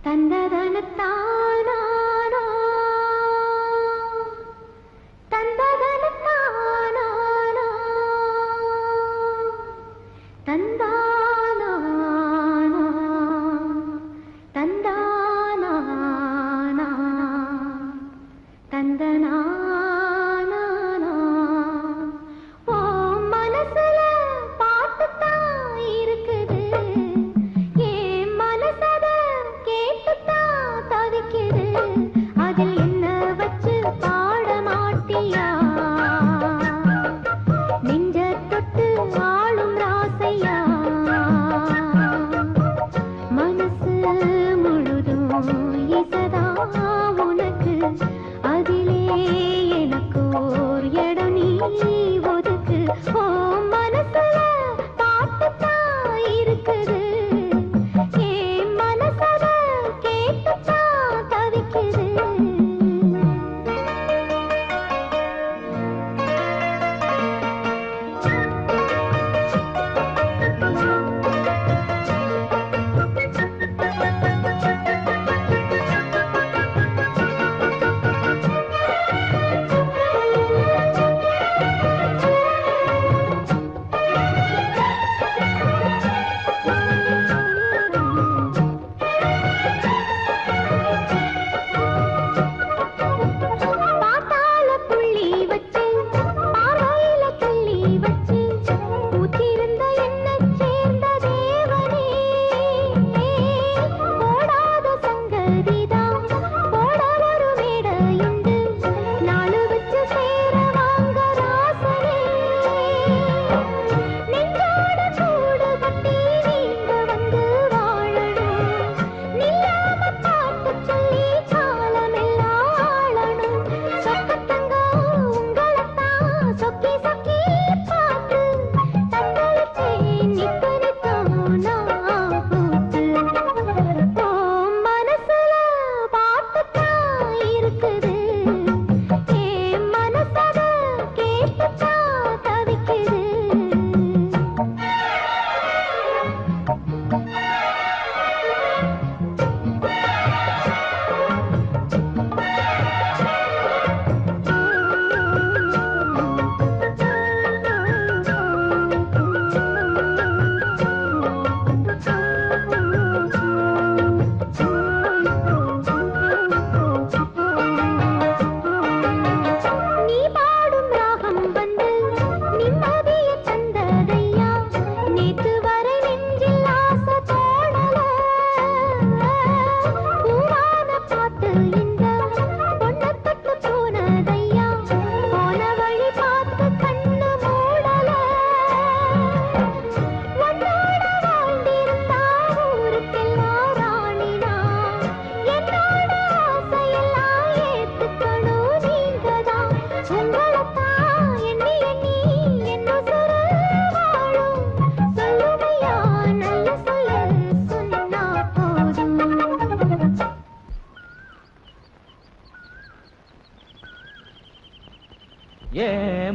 தந்ததனத்தானா தந்ததனத்தானா தந்தானா தந்தானா தந்தனா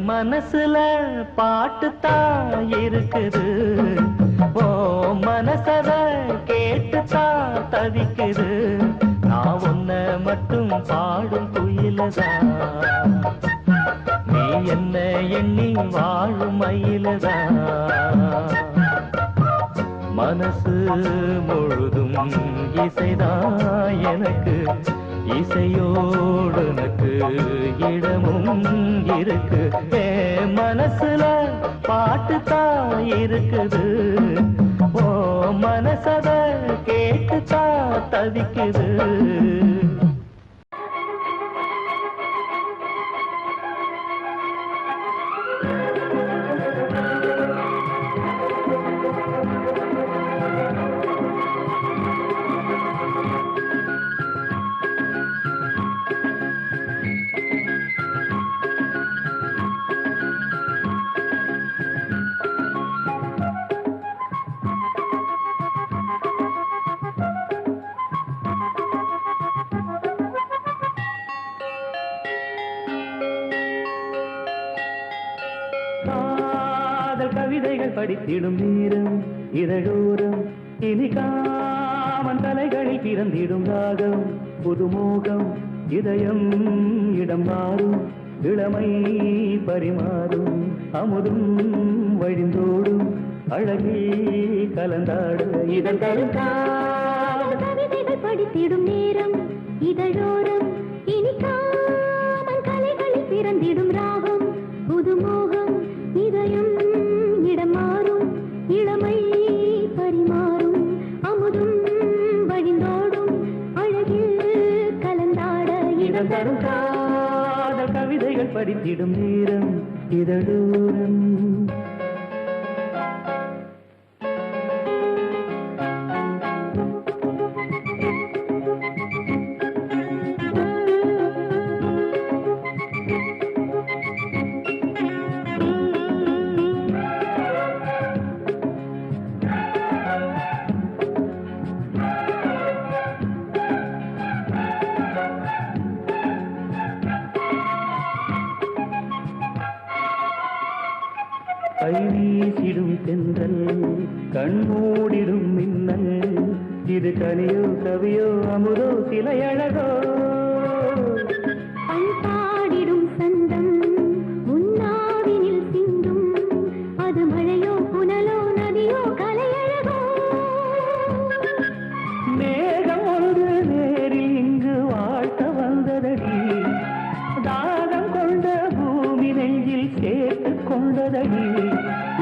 மனசுல பாட்டுத்தான் இருக்குது, ஓ மனசத கேட்டுத்தான் தவிக்குது. நான் உன்ன மட்டும் பாடும் குயிலதான், நீ என்ன எண்ணி வாழும் மயிலதான். மனசு முழுதும் இசைதான் எனக்கு, இசையோடு எனக்கு இடமும் இருக்கு. மனசுல பாட்டுத்தான் இருக்குது, ஓ மனசத கேட்டுத்தான் தவிக்குது. கவிதைகள் படித்திடும் நேரம் இதழோரம் இனி காம காமன் தலைகளில் பிறந்திடும் ராகம் புதுமோகம் இதயம் இடம் மாறும் இளமை பரிமாறும் அமுதும் வழிந்தோடும் அழகில் கலந்தாடு இதன் தரும் கவிதைகள் படித்திடும் நேரம் இதழோரம் இனி காமன் கலைகளில் பிறந்திடும் ராகம் புதுமோகம் இதயம் இடம் மாறும் இளமை பரிமாறும் அமுதும் வழிந்தோடும் அழகில் கலந்தாட இதன் தரும் காதல் கவிதைகள் படித்திடும் நேரம் இதழோரம் கை வீசிடும் தென்றல் கண்மூடிடும் மின்னல் இது கனியோ கவியோ அமுதோ சிலையழகோ பண்பாடிடும் சந்தம் முன்னாவினில் சிந்தும் அது மழையோ புனலோ நதியோ கலையழகோ மேகம் ஒன்று நேரில் இங்கு வாழ்த்த வந்ததடி தாகம் கொண்ட பூமி நெஞ்சில் சேர்த்து கொண்டதடி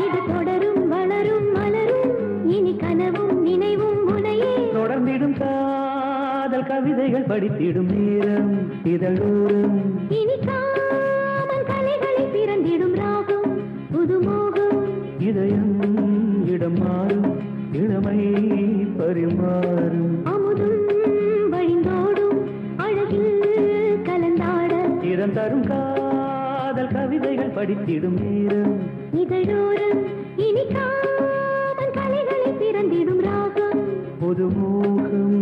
இது தொடரும் வளரும் மலரும் இனி கனவும் நினைவும் முனையே தொடர்ந்திடும் காதல் கவிதைகள் படித்திடும் நேரம் இதழோரம் இனி காமன் கலைகளில் பிறந்திடும் ராகம் புதுமோகம் இதயம் இடம் மாறும் இளமை பரிமாறும் அமுதும் வழிந்தோடும் அழகில் கலந்தாட இதன் தரும் காதல் கவிதைகள் படித்திடும் நேரம் இதழோரம் இனி காமன் கலைகளில் பிறந்திடும் ராகம் புதுமோகம்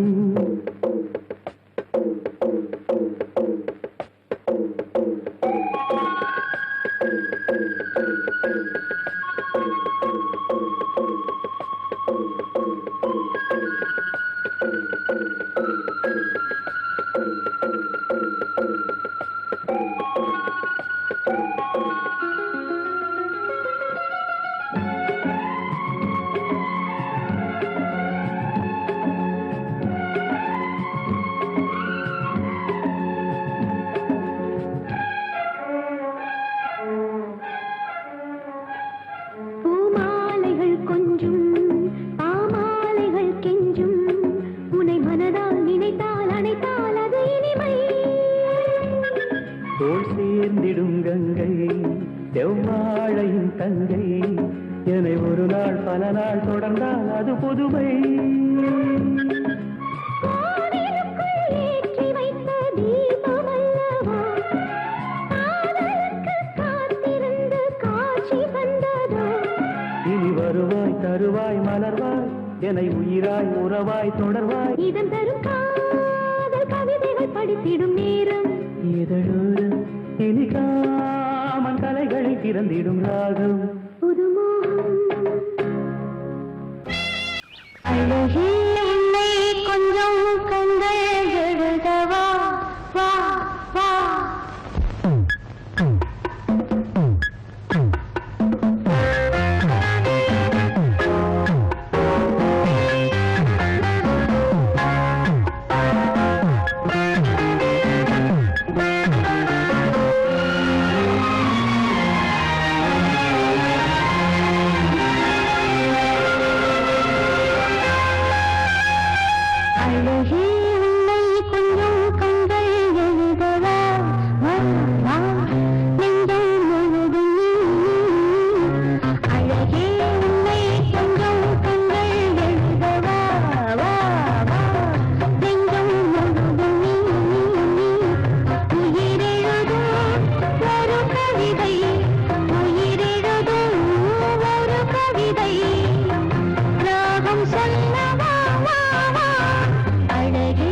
பூமாலைகள் கொஞ்சும் பாமாலைகள் கெஞ்சும் உன்னை மனதால் நினைத்தால் அணைத்தால் அது இனிமை தோள் சேர்ந்திடும் கங்கை செவ்வாழையின் தங்கை என்னை ஒரு நாள் பல நாள் தொடர்ந்தால் அது புதுமை கோவிலுக்குள் ஏற்றி வைத்த தீபம் அல்லவா காதலுக்கு காத்திருந்து காட்சி வந்ததோ இனி வருவாய் தருவாய் மலர்வாய் என்னை உயிராய் உறவாய் தொடர்வாய் இதன் தரும் காதல் கவிதைகள் படித்திடும் நேரம் இதழோரம் இனி காமன் கலைகளில் பிறந்திடும் ராகம் புதுமோகம் அழகே என்னை கொஞ்சம் கண்கள் எழுதவா வா வா அழகே உன்னை கொஞ்சம் கண்கள் எழுதவா வா வா நெஞ்சம் முழுதும் நீ அழகே உன்னை கொஞ்சம் கண்கள் எழுதவா வா வா நெஞ்சம் முழுதும் நீ உயிரெழுதும் ஒரு கவிதை உயிரெழுதும் ஒரு கவிதை ராகம் சொல்லவா வா வா அழகே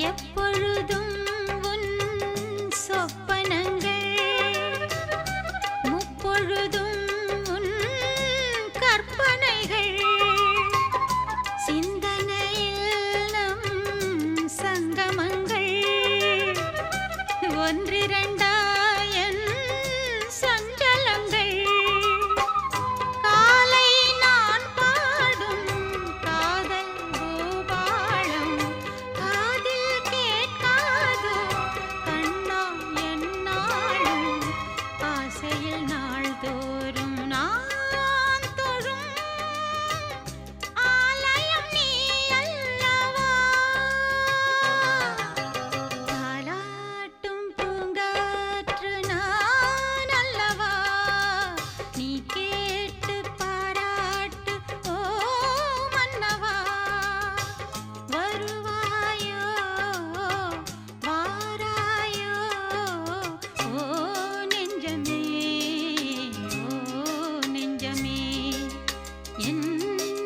எப்பொழுதும் உன் சொப்பனங்கள் முப்பொழுதும் உன் கற்பனைகள் சிந்தனையில் நம் சங்கமங்கள் ஒன்றிரண்டாயன் சஞ்சலங்கள் காலை நான் பாடும் காதல் பூபாளம் காதில் கேட்காதோ கண்ணா என்னாலும் ஆசையில் நாள்தோறும் நான் தொழும் ஆலயம் நீ அல்லவா தாலாட்டும் பூங்காற்று நான் அல்லவா நீ கேட்டு பாராட்டு ஓ மன்னவா வருவாயோ வாராயோ ஓ நெஞ்சமே என்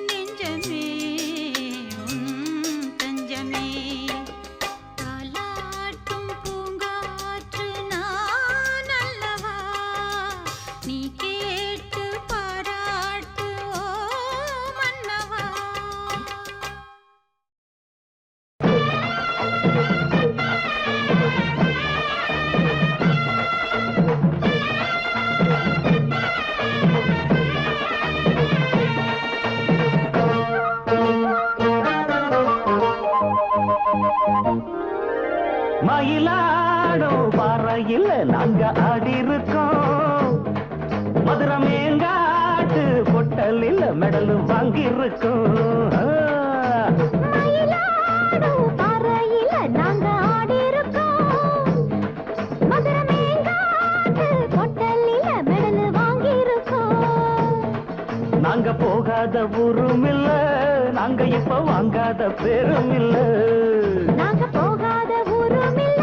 நெஞ்சமே உன் தஞ்சமே தாலாட்டும் பூங்காற்று நான் அல்லவா நீ கேட்டு பாராட்டு ஓ மன்னவா மயிலாடும் பாறையில் நாங்க ஆடி இருக்கோம் மதுரை மேங்காட்டு பொட்டலில் மெடல் வாங்கி இருக்கோம் மயிலாடும் பாறையில நாங்க ஆடியிருக்கோம் மதுரை மேங்காட்டு பொட்டலில மெடல் வாங்கியிருக்கோம் நாங்க போகாத ஊரும் இல்ல நாங்க இப்ப வாங்காத பேரும் இல்ல நாங்க போகாத ஊரும் இல்ல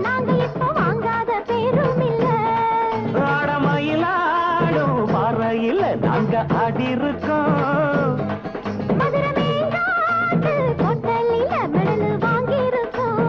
நாங்க இப்ப வாங்காத பேரும் இல்ல ஆட மயிலாடும் பாறையில் நாங்க ஆடி இருக்கோம் மதுரை மேங்காட்டு பொட்டலில மெடல் வாங்கியிருக்கோம்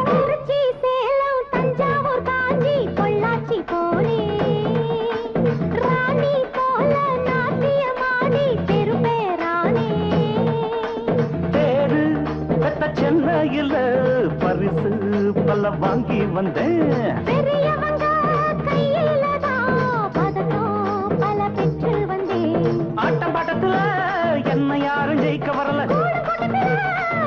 திருச்சி சேலம் தஞ்சாவூர் காஞ்சி பொள்ளாச்சி போனே ராணி போல நாட்டியமாடி பெருமேரானே பேரு பெத்த சென்னையில் பரிசு பல வாங்கி வந்தேன் பெரியவங்க கையில தான் பதக்கம் பல பெற்று வந்தேன் ஆட்டம் பாட்டத்துல என்ன யாரும் ஜெயிக்க வரல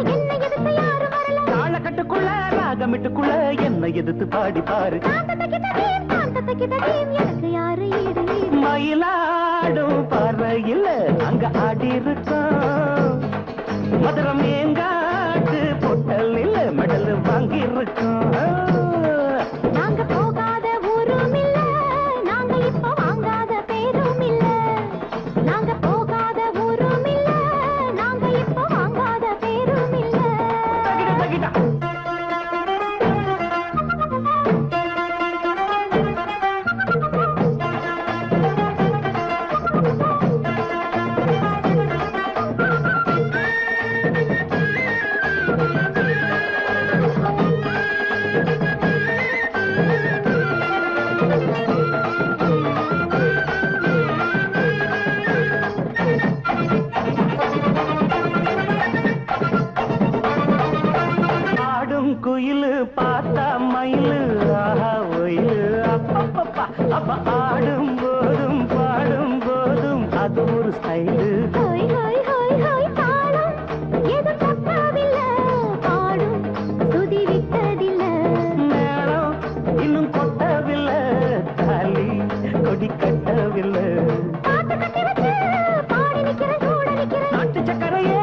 என்ன எதிர்த்து யாரும் வரல தாளக்கட்டுக்குள்ள ராகமிட்டுக்குள்ள என்ன எதிர்த்து பாடி பாரு காந்தத்தைக்கிட்டதையும் எனக்கு யாரு ஈடு ஈடு மயிலாடும் பாறையில் அங்க ஆடி இருக்கோம் மதுரை மேங்காட்டு பொட்டலில் மெடல் வாங்கி இருக்கோம் நாங்க போகாத ஊரும் இல்ல நாங்க இப்ப வாங்காத பேரும் இல்ல நாங்க போகாத ஊரும் இல்ல நாங்க இப்ப வாங்காத பேரும் இல்ல தகிட தகிட ஆடும் குயிலு பார்த்தா மயிலு ஆஹா ஒயிலு அப்பப்பப்பா அப்ப ஆடும் போதும் பாடும் போதும் அது ஒரு ஸ்டைலு ஹோய் ஹோய் ஹோய் ஹோய் தாளம் எது தப்பவில்ல பாடும் துதி விட்டதில்ல மேளம் இன்னும் கொட்டவில்லை தாலி கொடி கட்டவில்லை பாட்டு கட்டி வச்சு பாடி நிக்கிறேன் கூட நிக்கிறேன் நாட்டு சக்கரையே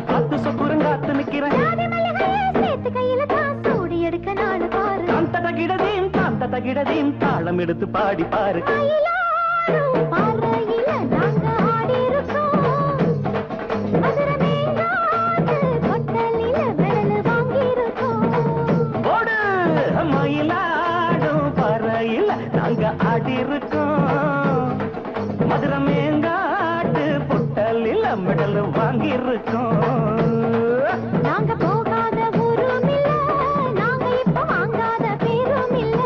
பார்த்து சொக்குறங்காத்து நிக்கிறேன் ஜாதி மல்லிகையே சேர்த்து கையில தான் சூடி எடுக்க நாடு பாரு அந்த தகிடதீம் தாந்த தகிடதையும் தாளம் எடுத்து பாடி பாரு. மயிலாடும் பாறையில நாங்க ஆடியிருக்கோம். மதுரை மேங்காட்டு கொட்டலில மெடல் வாங்கியிருக்கோம். ஓடு மயிலாடும் பறையில் நாங்க ஆடிருக்கோம். மதுரை மேங்காட்டு பொட்டலில் மெடல் வாங்கியிருக்கோம். நாங்க போகாத ஊரும் இல்ல, நாங்க இப்ப வாங்காத பேரும் இல்ல.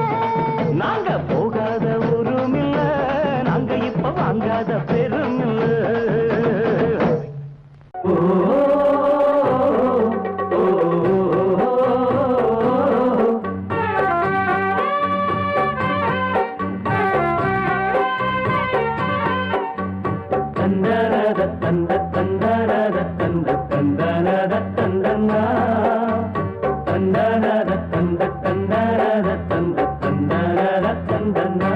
நாங்க போகாத ஊரும் இல்ல, நாங்க இப்ப வாங்காத பெரும் இல்ல. தந்தரத தந்த தந்தரத தந்த தந்தரத தந்தனா தந்தரத தந்த தந்தரத தந்த தந்தரத தந்தனா.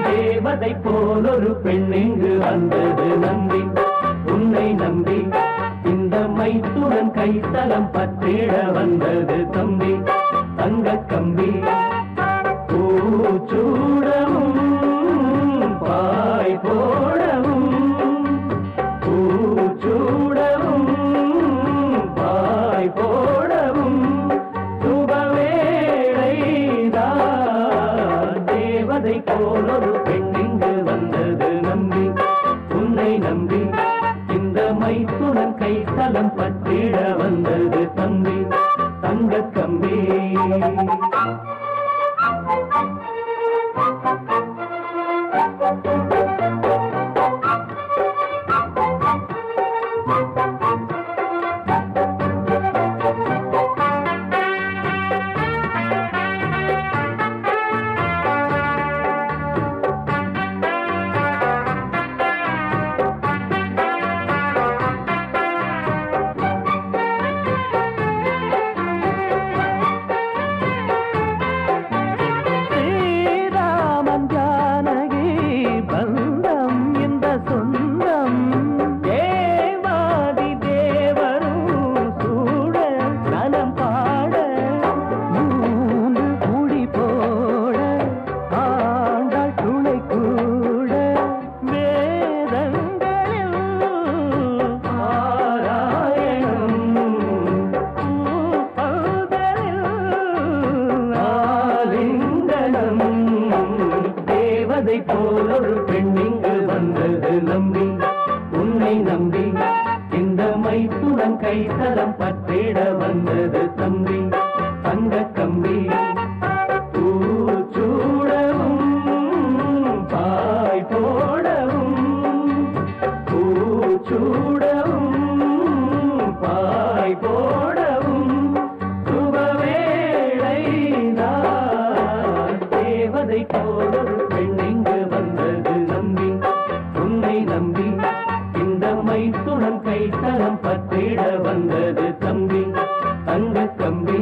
தேவதை போலொரு பெண் இங்கு வந்தது நம்பி, உன்னை நம்பி இந்த மைத்துடன் கைத்தலம் பற்றிட வந்தது தம்பி. தங்க கம்பி பூச்சூடவும் பாய் போடவும், பூச்சூடவும் பாய் போடவும் சுபவேளைதான். தேவதை போலொரு பெண் இங்கு வந்தது நம்பி, உன்னை நம்பி இந்த மைத்துடன் கைத்தலம் பற்றிட வந்தது தம்பி. தங்க கம்பி போலொரு பெண் இங்கு வந்தது நம்பி, உன்னை நம்பி இந்த மைத்துடன் கைத்தலம் பற்றிட வந்தது தம்பி. தங்க கம்பி பூச்சூடவும் பாய் போடவும், பூச்சூடவும் பாய் போடவும் சுபவேளைதான். தேவதை போலொரு பெண் இங்கு வந்தது நம்பி, உன்னை நம்பி இந்த மைத்துடன் கைத்தலம் பற்றிட வந்தது தம்பி. தங்க கம்பி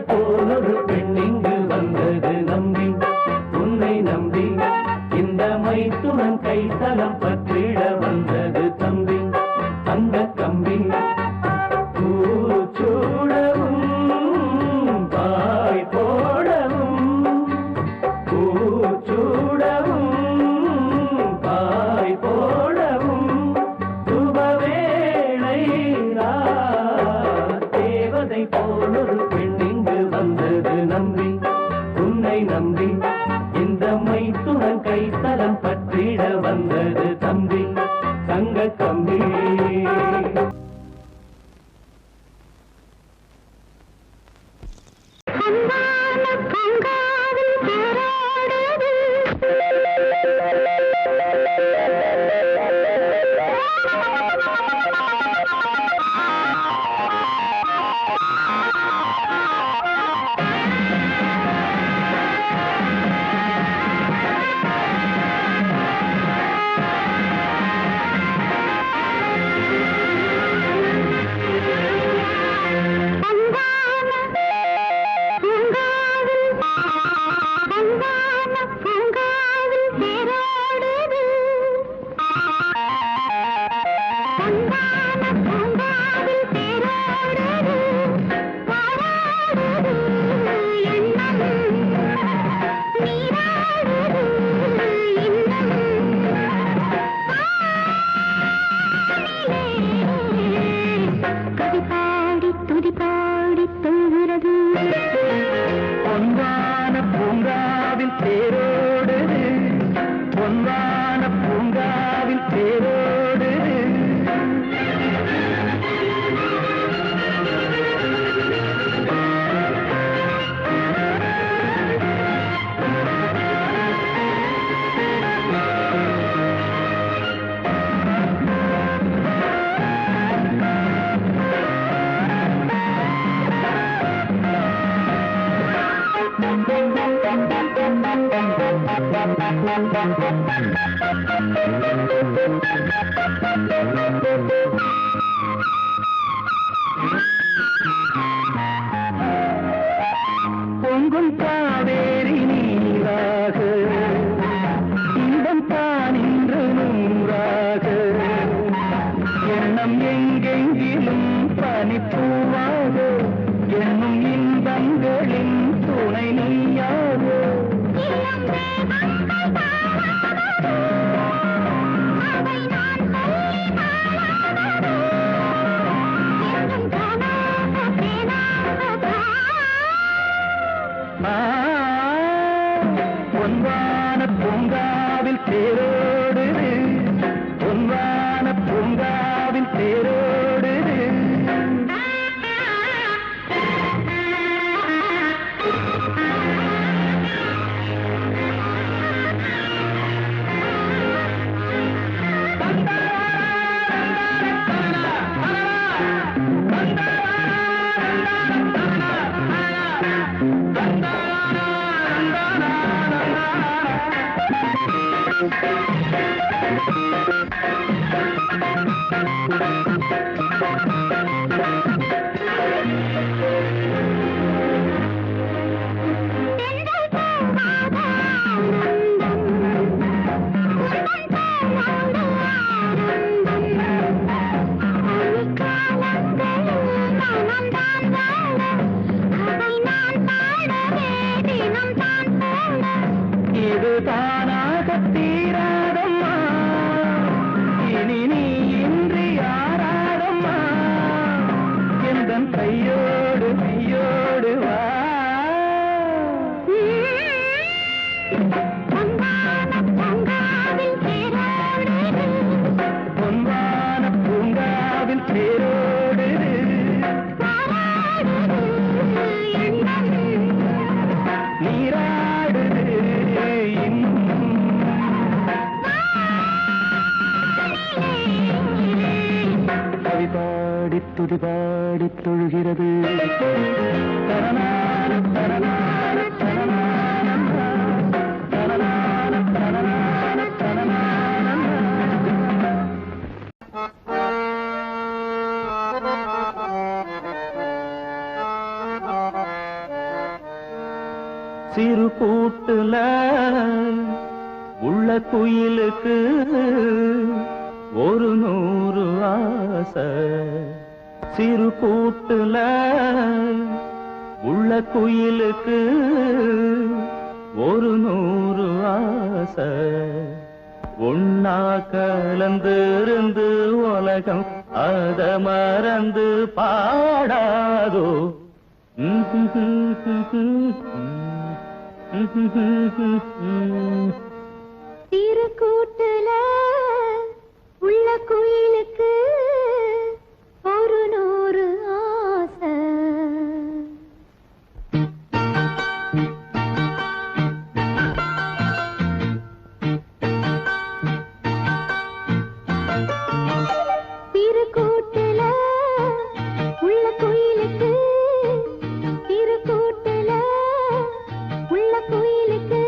போலொரு பெண் இங்கு வந்தது நம்பி, உன்னை நம்பி இந்த மைத்துடன் கைத்தலம் பற்றிட வந்தது தம்பி. தங்க கம்பி பூச்சூடவும் பாய் போடவும், பூச்சூடவும் பாய் பொங்கும் காவேரி நீராக இன்பம் தான் இன்று நூறாக எண்ணம் எங்கெங்கிலும் பனிப்பூவாக என்னும் இன்பங்களின் துணை நீயாக பொன்வான பூங்காவில் தேரோடுது பொன்வான பூங்காவில் தேரோடுது இது தானாக தீராதம்மா இனி நீ இன்றி யாராதம்மா எந்தன் கையோடு கையோடு வா பொன்வான பூங்காவில் தேரோடு நீராடுது கவி பாடி துதி பாடி தொழுகிறது தரனான தரனான தரனான தரனான தரனான தரனான சிறு கூட்டுல உள்ள குயிலுக்கு ஒரு 100 ஆசை சிறு கூட்டுல உள்ள குயிலுக்கு ஒரு 100 ஆசை ஒன்னா கலந்திருந்து உலகம் அத மறந்து பாடாதோ திருக்கூட்டுல உள்ள குயிலுக்கு ஒரு 100 ஆசை திருக்கூட்டுல உள்ள குயிலுக்கு திருக்கூட்டுல உள்ள குயிலுக்கு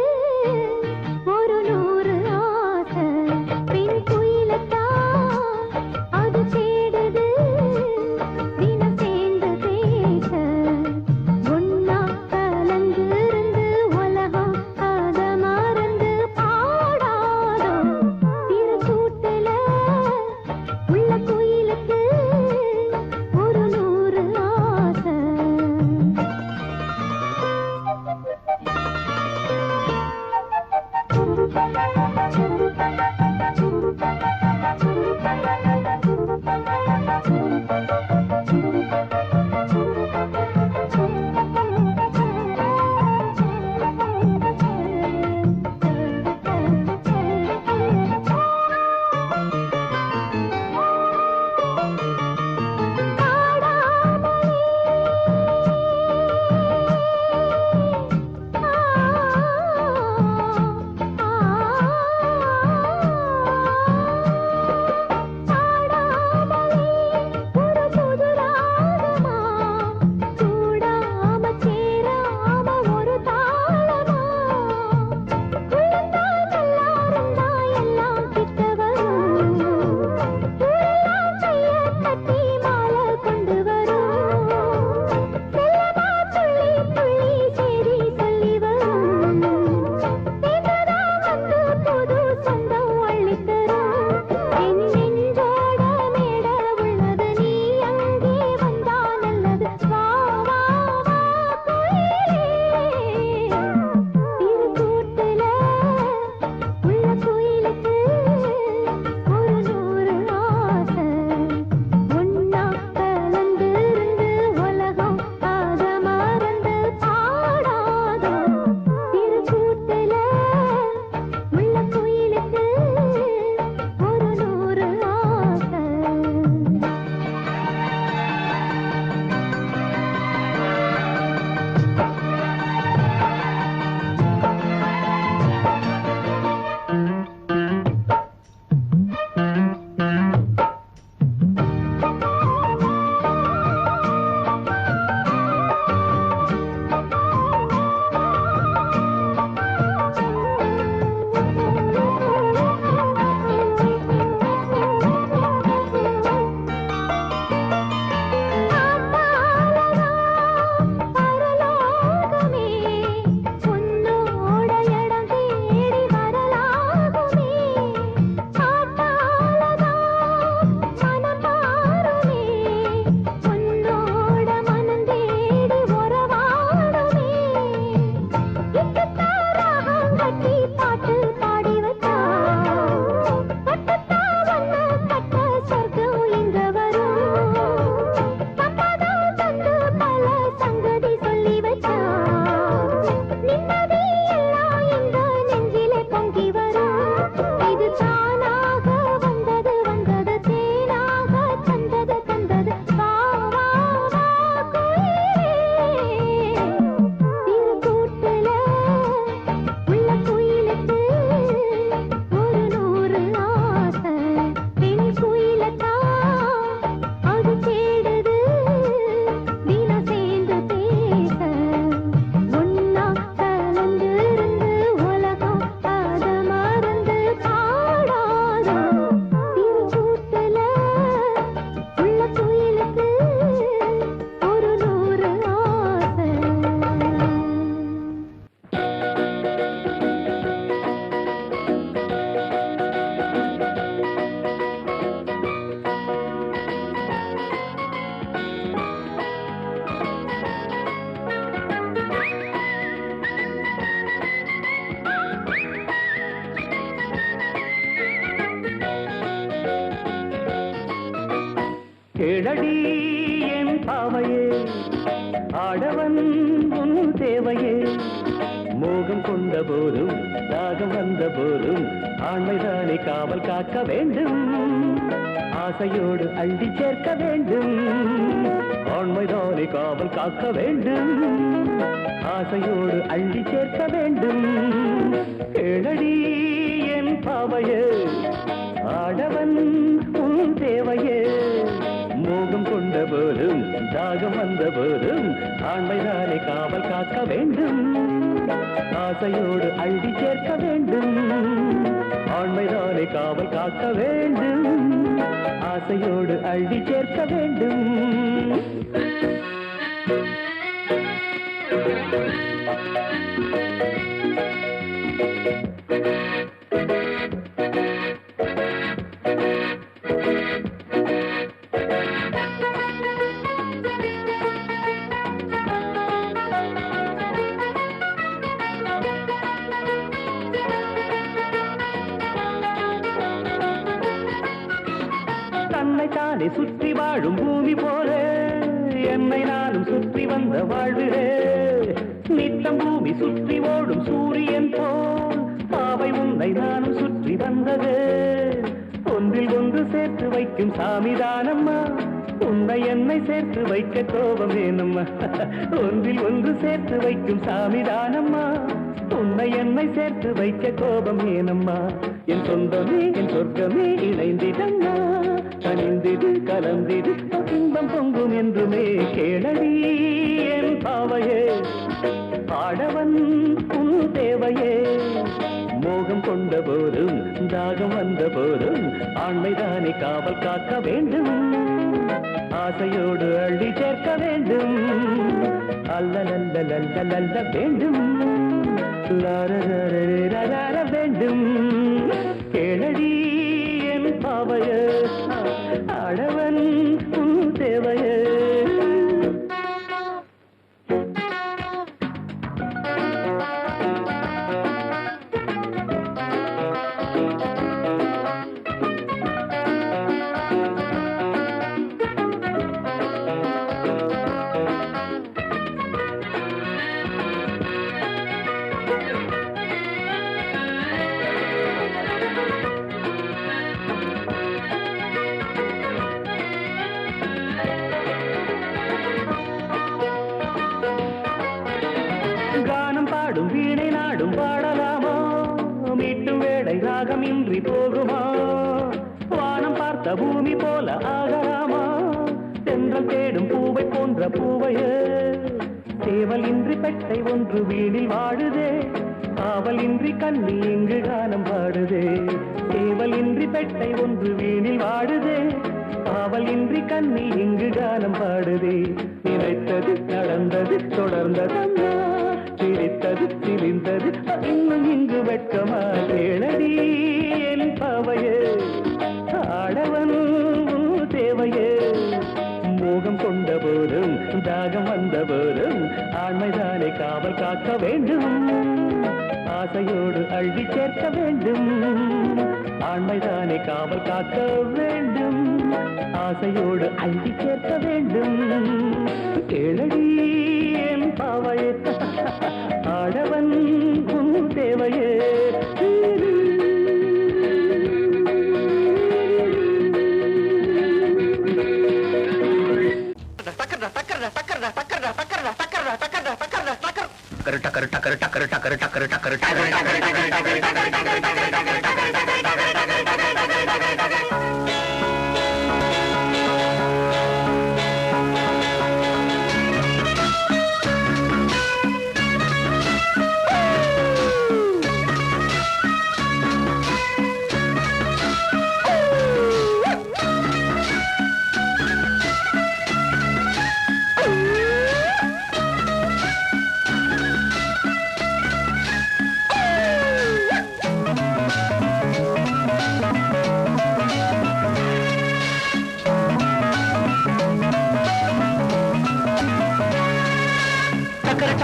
கேளடி என் பாவையே ஆடவன் உன் தேவையே மோகம் கொண்ட போதும் தாகம் வந்த போதும் ஆண்மைதானே காவல் காக்க வேண்டும் ஆசையோடு அள்ளி சேர்க்க வேண்டும் ஆண்மைதானே காவல் காக்க வேண்டும் ஆசையோடு அள்ளி சேர்க்க வேண்டும் கேளடி என் பாவையே ஆடவன் உன் தேவையே மோகம் கொண்ட போதும் தாகம் வந்த போதும் ஆண்மைதானே காவல் காக்க வேண்டும் ஆசையோடு அள்ளி சேர்க்க வேண்டும் ஆண்மைதானே காவல் காக்க வேண்டும் ஆசையோடு அள்ளி சேர்க்க வேண்டும் தன்னைத்தானே சுற்றி வாழும் பூமி போல என்னை நானும் சுற்றி வந்த வாழ்விலே நித்தம் பூமி சுற்றி ஓடும் சூரியன் போல் பாவை உன்னை நானும் சுற்றி வந்தது ஒன்றில் ஒன்று சேர்த்து வைக்கும் சாமிதானம்மா உன்னை என்னை சேர்த்து வைக்க கோபம் வேணும்மா ஒன்றில் ஒன்று சேர்த்து வைக்கும் சாமிதானம்மா உன்னை என்னை சேர்த்து வைக்க கோபம் ஏனம்மா என் சொந்தமே என் சொர்க்கமே இணைந்திடம்மா கனிந்திடு கலந்திடு இன்பம் பொங்கும் என்றுமே கேளடி என் பாவையே ஆடவன் உன் தேவையே மோகம் கொண்ட போதும் தாகம் வந்த போதும் ஆண்மைதானே காவல் காக்க வேண்டும் ஆசையோடு அள்ளி சேர்க்க வேண்டும் அல்ல நல்ல வேண்டும் லார வேண்டும் கேளடி என் பாவையே ஆடவன் உன் தேவையே வீணை நாடும் பாடலாமா மீட்டும் வேடை ராகமின்றி போகுமா வானம் பார்த்த பூமி போல ஆகலாமா தென்றல் தேடும் பூவை போன்ற பூவையே சேவல் இன்றி பெட்டை ஒன்று வீணில் வாடுதே காவல் இன்றி கண்ணி இங்கு கானம் பாடுதே சேவல் இன்றி பெட்டை ஒன்று வீணில் வாடுதே காவல் இன்றி கண்ணி இங்கு கானம் பாடுதே நினைத்தது நடந்தது தொடர்ந்ததம்மா சிரித்தது சிரிந்தது இன்னும் இங்கு வெட்கமா கேளடி என் பாவையே ஆடவன் தேவையே மோகம் கொண்ட போதும் தாகம் வந்த போதும் ஆண்மைதானே காவல் காக்க வேண்டும் ஆசையோடு அள்ளி சேர்க்க வேண்டும் ஆண்மைதானே காவல் காக்க வேண்டும் ஆசையோடு அள்ளி சேர்க்க வேண்டும் கேளடி என் பாவையே ஆடவன் உன் தேவையே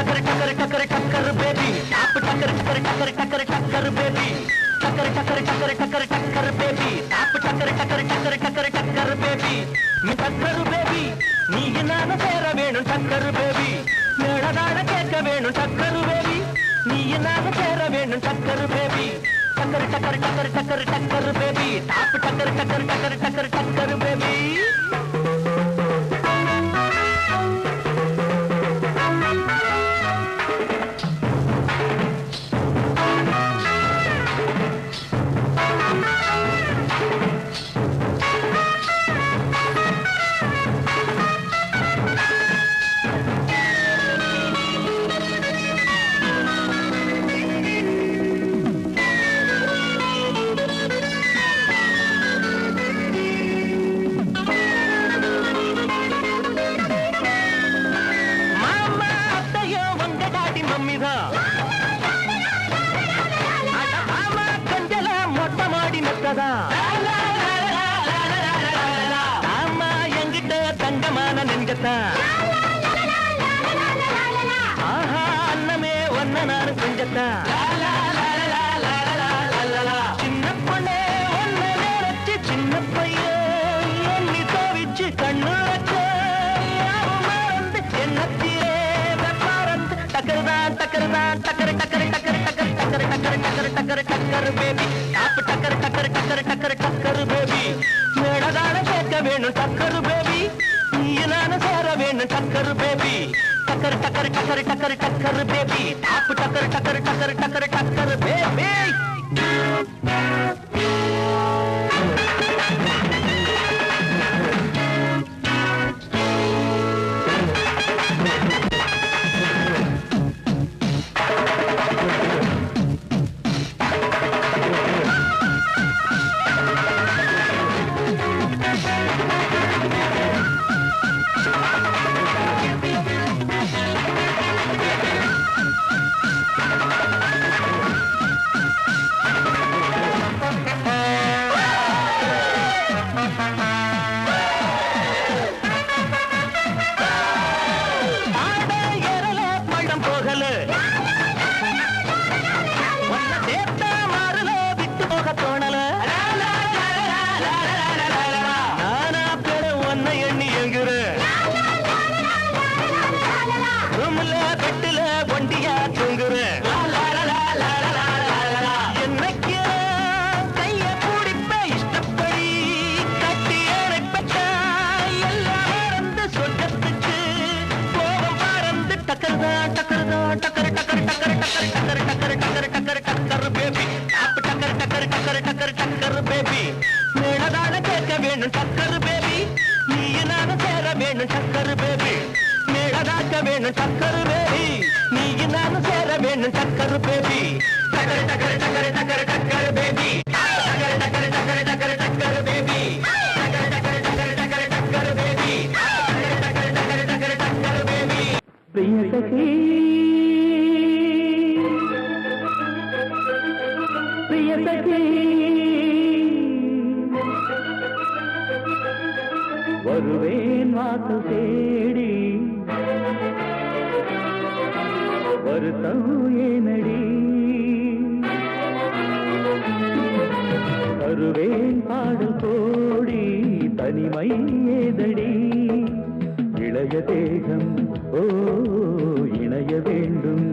टक्कर बेबी आप टक्कर टक्कर टक्कर टक्कर टक्कर बेबी टक्कर टक्कर टक्कर टक्कर टक्कर बेबी आप टक्कर टक्कर टक्कर टक्कर टक्कर बेबी பேபி டக்கரு பேபி நீ நானும் சேர வேணும் டக்கரு பேபி மேளதாள கேட்க வேணும் டக்கரு பேபி நீ நானும் சேர வேணும் டக்கரு பேபி டக்கரு டக்கரு டக்கரு டக்கரு டக்கரு பேபி டாப் டக்கரு டக்கரு டக்கரு டக்கரு டக்கரு பேபி ஆமா என்கிட்ட தங்கமான நெஞ்சத்தான் ஆஹா அண்ணமே ஒன்ன நானும் கொஞ்சத்தான் சின்ன பொண்ணே ஒன்ன நேரச்சு சின்ன பையன் எண்ணி தோவிச்சு கண்ணு வச்சு எண்ணத்திலே வெப்பாரந்து டக்கருதான் டக்கருதான் டக்கரு டக்கரு டக்கரு டக்கரு டக்கரு டக்கரு டக்கரு டக்கரு டக்கரு பேபி டாப் டக்கரு டக்கரு டக்கரு டக்கரு டக்கரு பேபி மேளதாள கேட்க வேணும் டக்கரு பேபி நீ நானும் சேர வேணும் டக்கரு பேபி டக்கரு டக்கரு டக்கரு டக்கரு டக்கரு பேபி டாப் டக்கரு டக்கரு டக்கரு டக்கரு டக்கரு பேபி டக்கரு பேபி நீ நானும் சேர வேணும் டக்கரு பேபி மேளதாக்க வேணும் டக்கரு பேபி நீ நானும் சேர வேணும் டக்கரு பேபி டக்கரு டக்கரு டக்கரு டக்கரு டக்கரு பேபி டக்கரு டக்கரு டக்கரு டக்கரு டக்கரு பேபி டக்கரு டக்கரு டக்கரு டக்கரு டக்கரு பேபி டக்கரு டக்கரு டக்கரு டக்கரு பேபி பிரிய சகி பிரிய சகி வருவேன் வாசல் தேடி வருத்தம் ஏனடி வருவேன் பாடல் கோடி தனிமை ஏதடி இளைய தேகம் ஓ இணைய வேண்டும்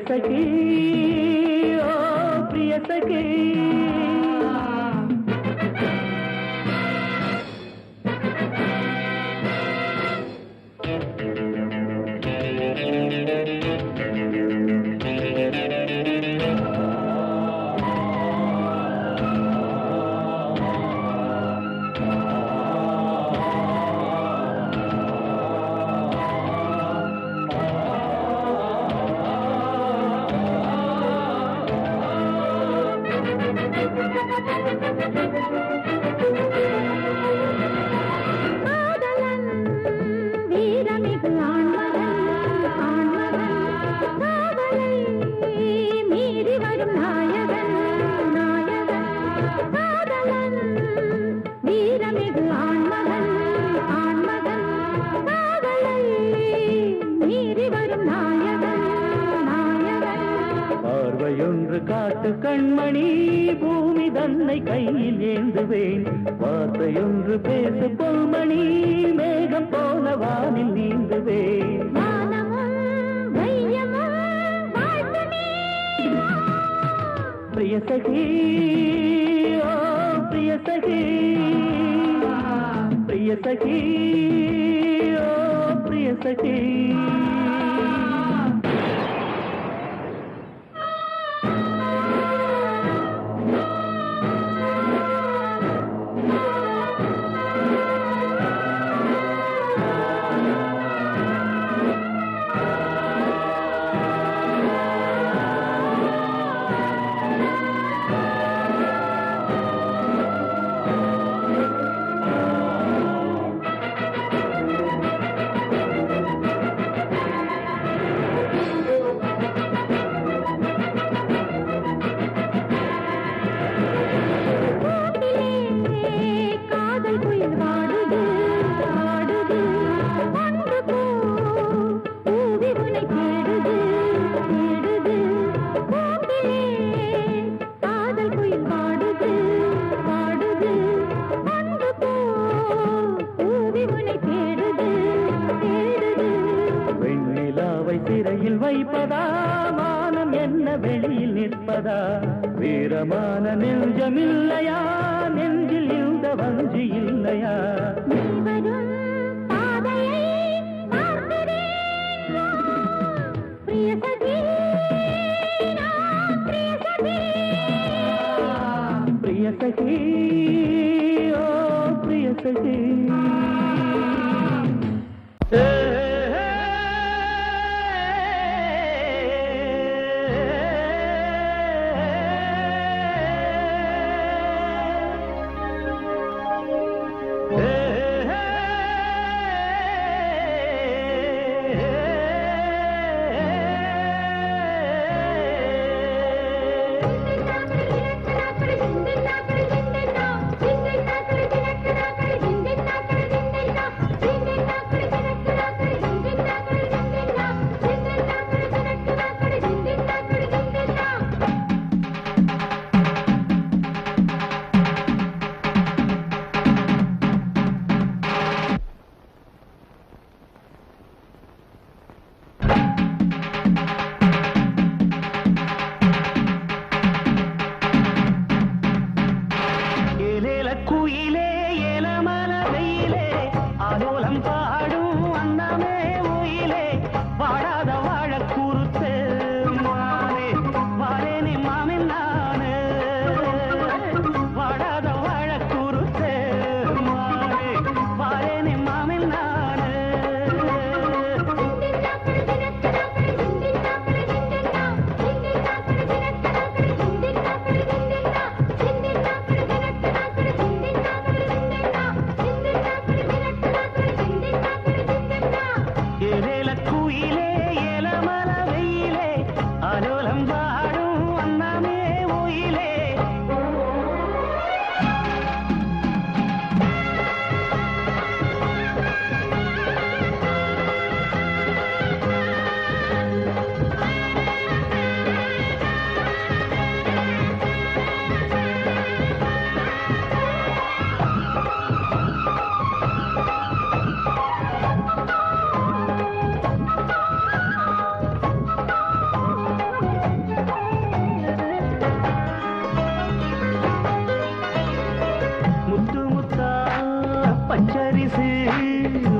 सके ओ प्रिय सके சேவையொன்று காட்டு கண்மணி பூமி தன்னை கையில் ஏந்துவேன் வார்த்தையொன்று பேசு பொன்மணி மேகம் போல வானில் நீந்துவேன் பிரிய சகி ஓ பிரிய சகி பிரிய சகி ஓ பிரிய சகி வைப்பதா மானம் என்ன வெளியில் நிற்பதா வீரமான நெஞ்சமில்லையா நெஞ்சில் இந்த வஞ்சி இல்லையா பிரிய சகி ஓ பிரிய சகி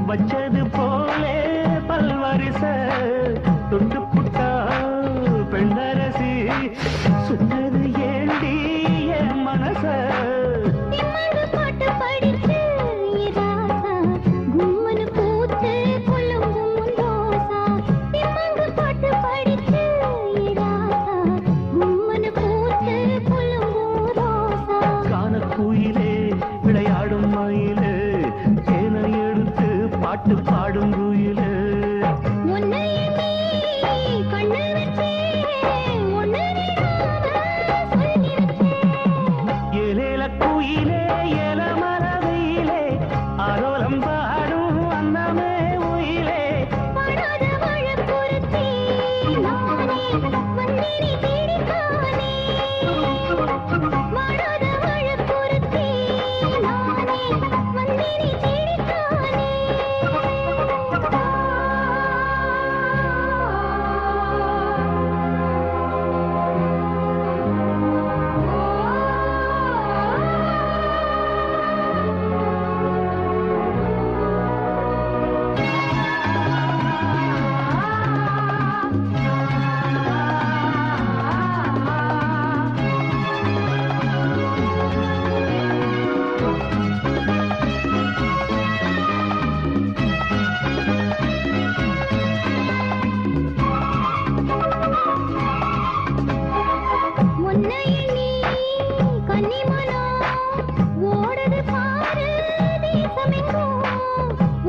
வச்சது போலே பல்வரிச தொட்டு புட்டா பெண்ணரசி சுத்தது ஏண்டி என் மனச கானக்குயிலே விளையாடும் மயிலே தேனை எடுத்து பாட்டு பாடும் குயிலே ஏலேல குயிலே ஏல மரவையிலே ஆரோலம் பாடும் அன்னமே உயிலே படாத வாழ பொறுத்தே நானே வந்தேனே தேடிக்கா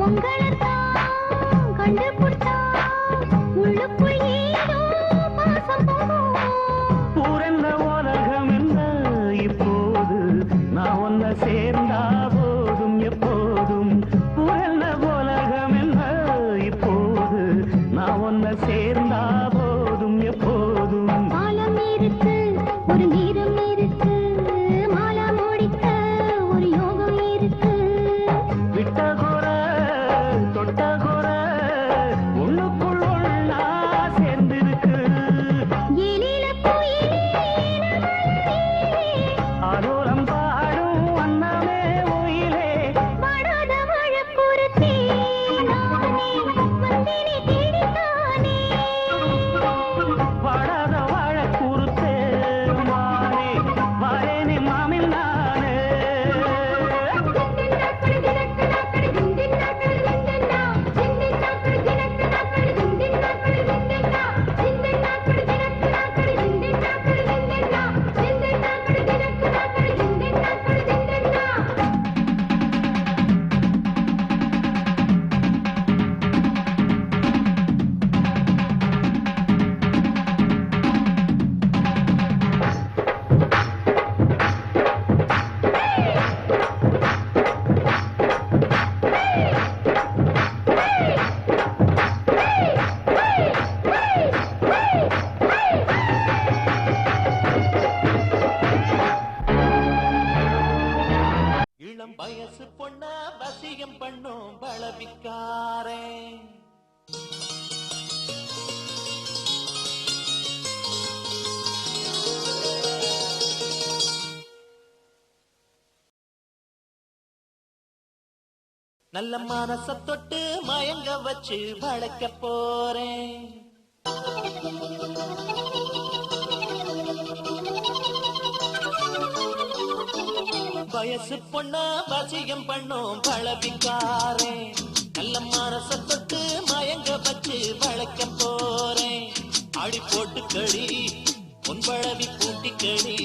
உங்களைத்தான் கண்டுபிடிச்சா உள்ளுக்குள் ஏதோ பாசம் போகும். ஊரென்ன உலகம் என்ன இப்போது நான் ஒன்ன சேர்ந்தா போதும் எப்போதும். ஊரென்ன உலகம் என்ன இப்போது நான் ஒன்ன சேர்ந்தா போதும் எப்போதும். காலம் இருக்கு ஒரு நேரம் இருக்கு மாலா முடிக்க ஒரு யோகம் இருக்கு. விட்ட குறை தொட்ட குறை ஒண்ணுக்குள் ஒண்ணா சேர்ந்திருக்கு. எழில குயிலே ஆலோலம் பாடும் வண்ணமே உயிலே. படாத வழக்குறுத்தே நானே வந்தினி தேடித்தானே. வாடாத வாழ கூறுத்தே மானே வாரேனே மாமில் நானே. இளம் வயசு பொண்ண வசியம் பண்ணும் பலவிக்காரே. நல்ல மனச தொட்டு மயங்க வச்சு வளைக்க போறேன். வயசு பொண்ண வசியம் பண்ணும் பழவிக்காரே. நல்ல மனச தொட்டு மயங்க வச்சு வளைக்க போறேன். அடி போட்டு களி உன் பழவி பூட்டி களி.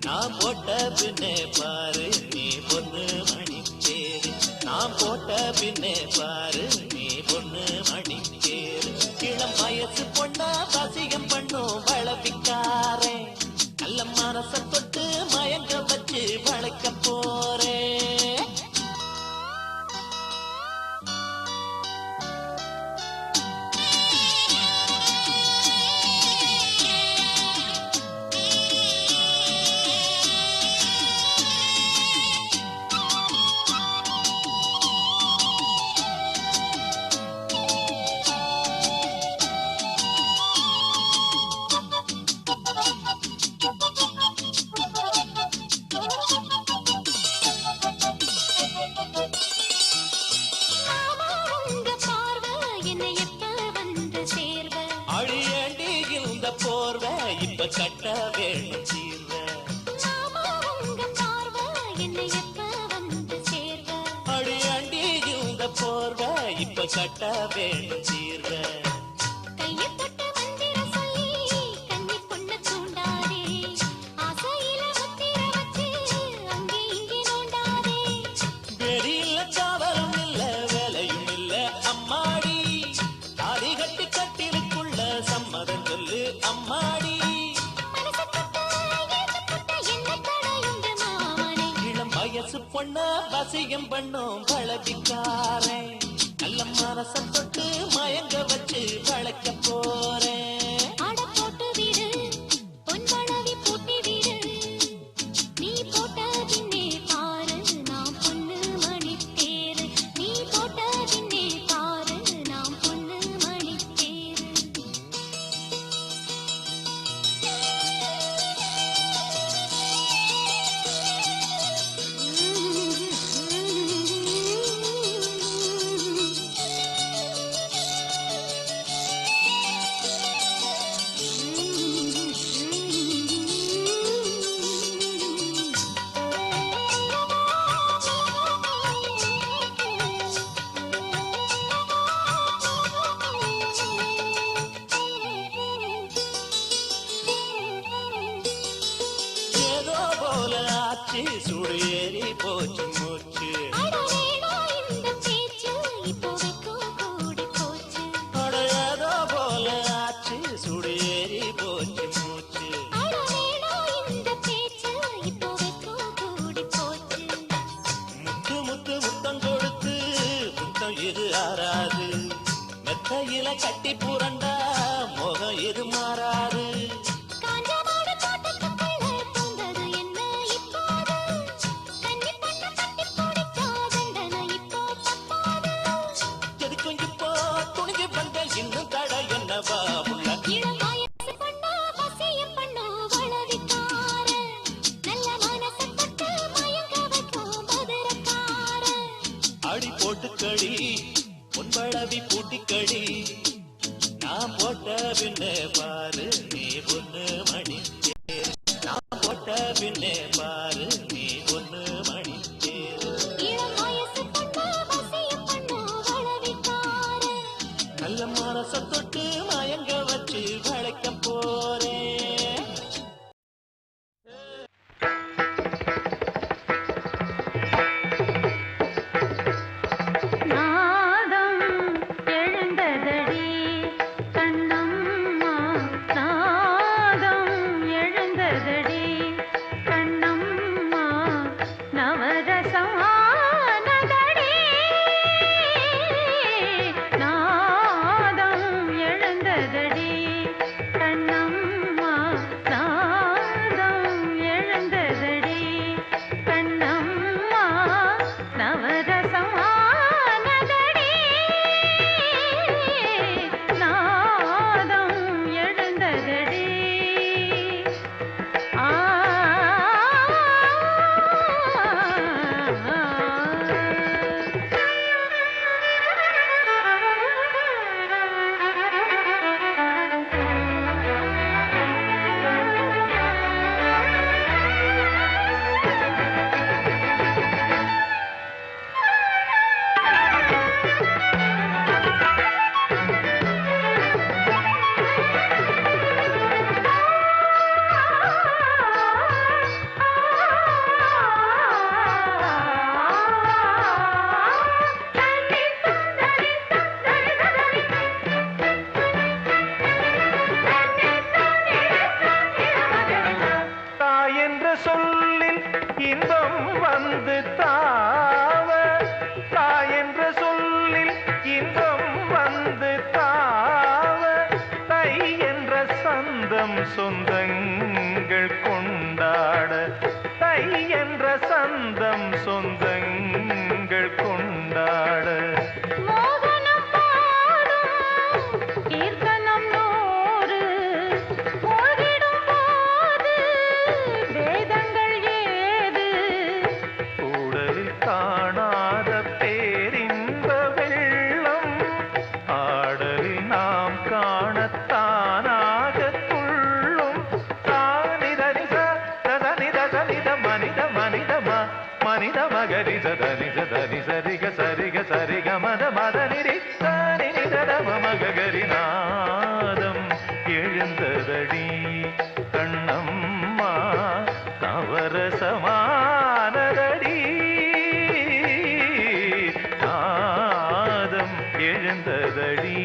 நான் போட்ட பின்னே பாரு நீ பொண்ணு மணி பேரு. நான் போட்ட பின்னே பாரு நீ பொண்ணு மணி பேரு. இளம் வயசு பொண்ண வசியம் பண்ணும் பழவிக்காரே. நல்ல மனச தொட்டு மயங்க வச்சு வளைக்க போறேன். போர்வை இப்ப கட்ட வேணும் சீர்வ. அடி அண்டி இந்த போர்வை இப்ப கட்ட வேணும் சீர்வ. வெறியில காவலும் இல்ல வேலையும் இல்ல அம்மாடி. தாடி கட்டி கட்டிலுக்குள்ள சம்மதம் சொல்லு அம்மாடி. இளம் வயசு பொண்ண வசியம் பண்ணும் பழவிக்காரே. நல்ல மனச தொட்டு மயங்க வச்சு வளைக்க போறேன். சுடு ஏறி போச்சு மூச்சு. இடையில கட்டி புரண்டா முகம் எது மாறாது. எதுக்கும் இப்போ துணிஞ்சு வந்த இன்னும் தடை என்னவா உள்ள அடி போட்டுக்கடி பொன்பளவி பூட்டிக்கடி நான் போட்ட பின்னே பாரு நீ பொண்ணு மணி தேர். நான் போட்ட பின்னே பாரு நீ பொண்ணு மணி தேர். நல்ல மனச தொட்டு மயங்க வச்சு வளைக்க போறேன். சொந்தங்கள் கொண்டாட தை என்ற சந்தம் சொந்தங்கள் கொண்டாட கூடலில் காணாத பேரின்ப வெள்ளம் ஆடலில் நாம் காணத்தானாக மனித மகரி சதனி சதனி சரிக சரிக சரிக மத மத நிரி சனி நிதம மகரி நாதம் எழுந்ததடி கண்ணம்மா நவரசமானதடி நாதம் எழுந்ததடி.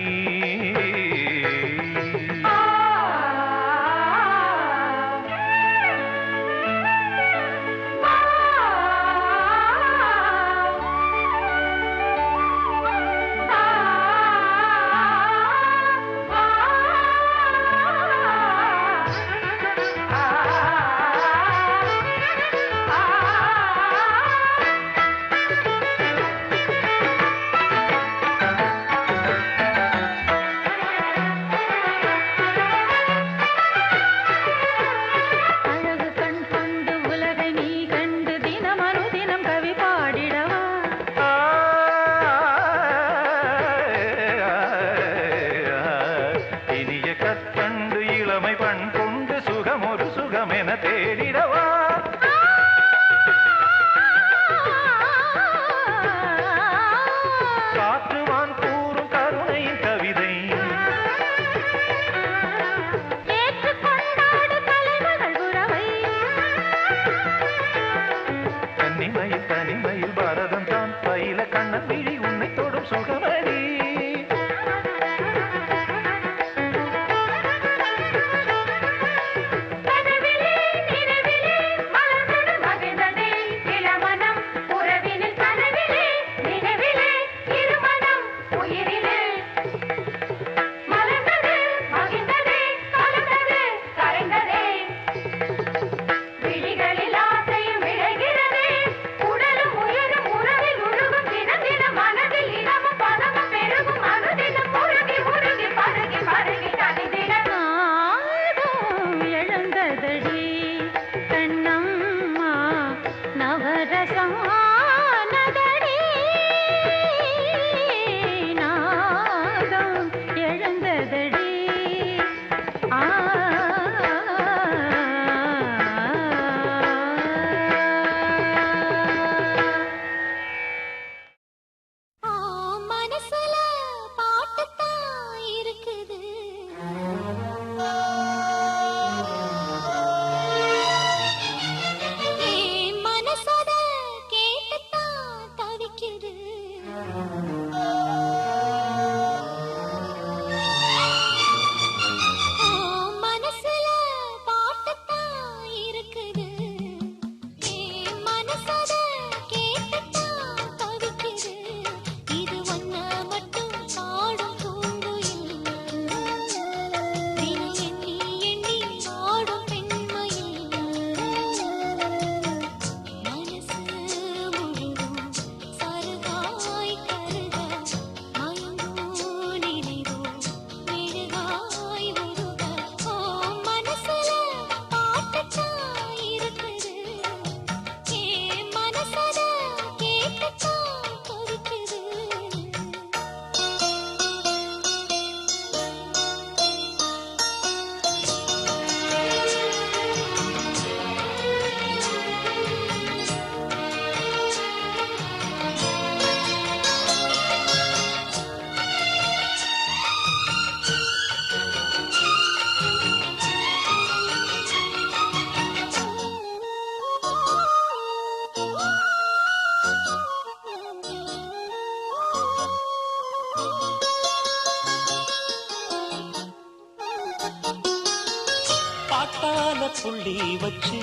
புள்ளி வச்சு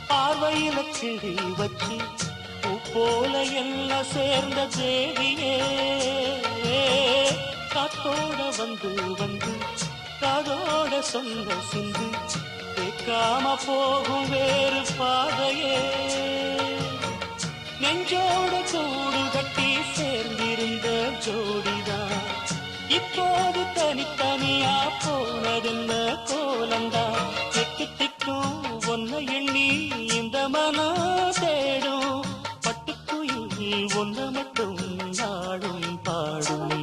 பார்வையில கிழி வச்சு போல எல்லாம் சேர்ந்த தேவியே காத்தோட வந்து வந்து காதோட சொந்த சிந்து கேட்காம போகும் வேறு பாதையே நெஞ்சோட கூடு கட்டி சேர்ந்திருந்த ஜோடிதான் இப்போது தனித்தனியா போனதென்ன கோலந்தா எட்டு திக்கும் ஒன்ன எண்ணி இந்த மனம் தேடும் பட்டுக்குயில் ஒன்ன மட்டும் நாடும் பாடும்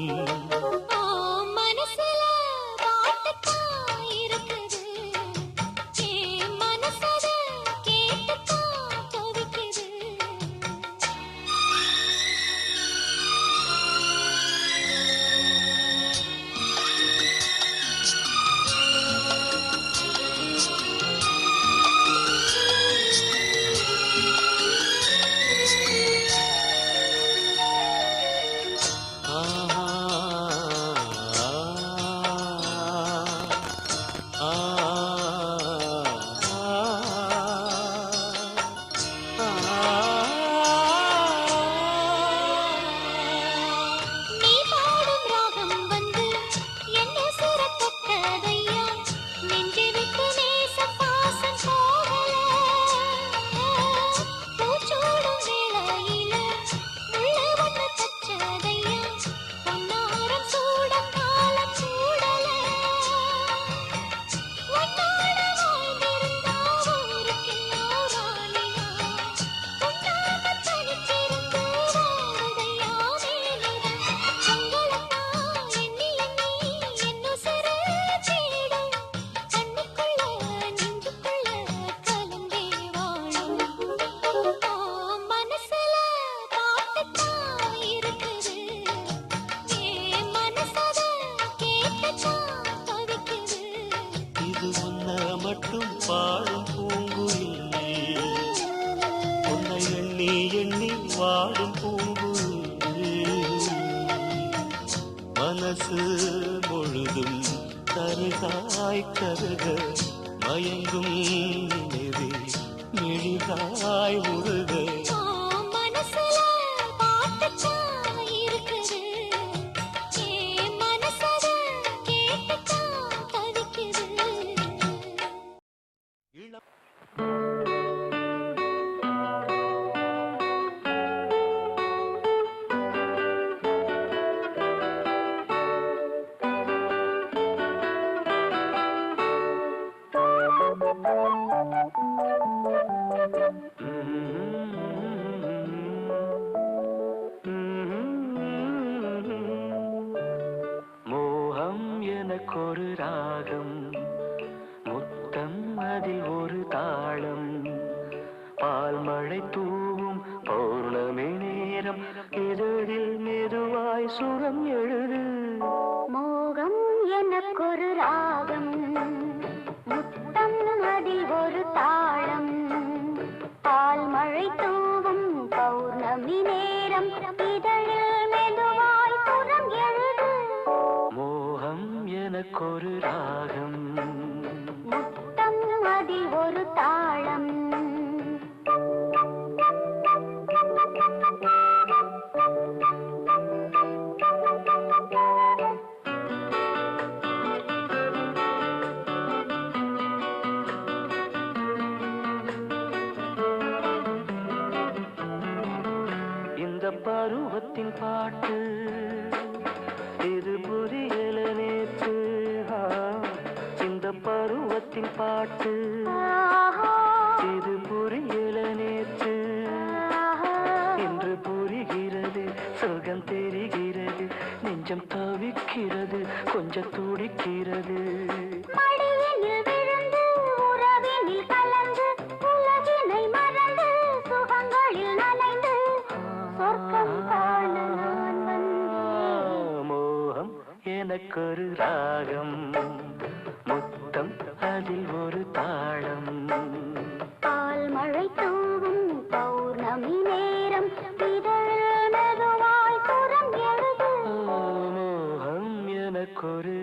மட்டும் பாடும் பூங்குயில் உன்னை எண்ணி எண்ணி வாடும் பூங்குயில் மனசு முழுதும் கருகாய் கருக மயங்கும் நெறி மெழிகாய் உருக மோகம் எனக்கொரு ராகம் முத்தம் அதில் ஒரு தாளம் பால் மழை தூவும் பௌர்ணமி நேரம் இதழில் மெதுவாய் சுரம் எழுது மோகம் எனக்கொரு ராகம் முத்தம் அதில் ஒரு தாளம் பால் மழை தூவும் பௌர்ணமி நேரம் இதழில் எனக்கொரு ராகம் முத்தம் அதில் ஒரு தாளம் இந்த பருவத்தின் பாட்டு இது புரியல நேற்று இந்த பருவத்தின் பாட்டு இது புரியல நேற்று இன்று புரிகிறது சுகம் தெரிகிறது நெஞ்சம் தவிக்கிறது கொஞ்சம் துடிக்கிறது மடியில் விழுந்து உறவினில் கலந்து உலகினை மறந்து சுகங்களில் நனைந்து சொர்க்கம் காண நான் வந்தேன் மோகம் எனக்கொரு ராகம் முத்தம் அதில் ஒரு தாளம் பால் மழை தூவும் பௌர்ணமி நேரம் இதழில் மெதுவாய் சுரம் எழுது மோகம் எனக்கொரு